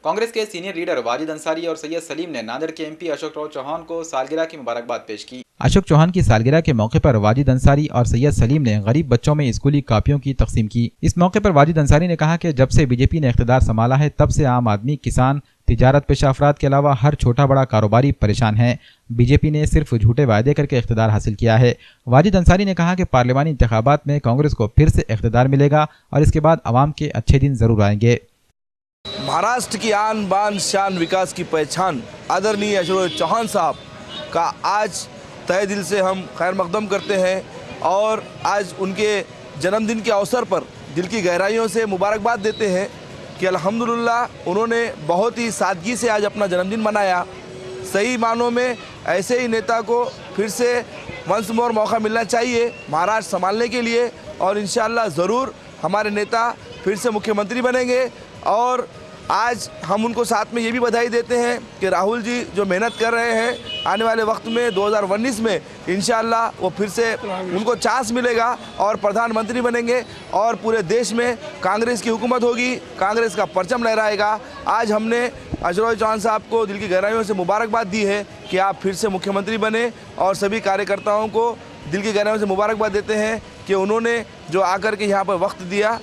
कांग्रेस के senior leader Wajid Ansari और सैयद सलीम ने नांदेड़ के एमपी अशोक चौहान को सालगिरह की मुबारकबाद पेश की। अशोक चौहान की सालगिरह के मौके पर वाजिद अंसारी और सैयद सलीम ने गरीब बच्चों में स्कूली कापियों की तकसीम की। इस मौके पर वाजिद अंसारी ने कहा कि जब से बीजेपी ने इख्तिदार संभाला है तब से आम आदमी, किसान, तिजारत पेशा अफराद के अलावा हर छोटा बड़ा कारोबारी परेशान है। बीजेपी ने सिर्फ झूठे वायदे करके इख्तिदार हासिल किया है। वाजिद अंसारी ने कहा कि पार्लियामानी इंतखाबात में कांग्रेस को फिर से इख्तिदार मिलेगा और इसके बाद अवाम के अच्छे दिन जरूर आएंगे। महाराष्ट्र की आन बान शान विकास की पहचान आदरणीय अशोक चौहान साहब का आज तहे दिल से हम खैर मकदम करते हैं और आज उनके जन्मदिन के अवसर पर दिल की गहराइयों से मुबारकबाद देते हैं कि अल्हम्दुलिल्लाह उन्होंने बहुत ही सादगी से आज अपना जन्मदिन मनाया। सही मानों में ऐसे ही नेता को फिर से वंस मोर मौका मिलना चाहिए महाराष्ट्र संभालने के लिए और इंशाअल्लाह ज़रूर हमारे नेता फिर से मुख्यमंत्री बनेंगे। और आज हम उनको साथ में ये भी बधाई देते हैं कि राहुल जी जो मेहनत कर रहे हैं आने वाले वक्त में 2019 में इंशाअल्लाह वो फिर से उनको चांस मिलेगा और प्रधानमंत्री बनेंगे और पूरे देश में कांग्रेस की हुकूमत होगी, कांग्रेस का परचम लहराएगा। आज हमने अशोक चौहान साहब को दिल की गहराइयों से मुबारकबाद दी है कि आप फिर से मुख्यमंत्री बने और सभी कार्यकर्ताओं को दिल की गहराइयों से मुबारकबाद देते हैं कि उन्होंने जो आकर के यहाँ पर वक्त दिया।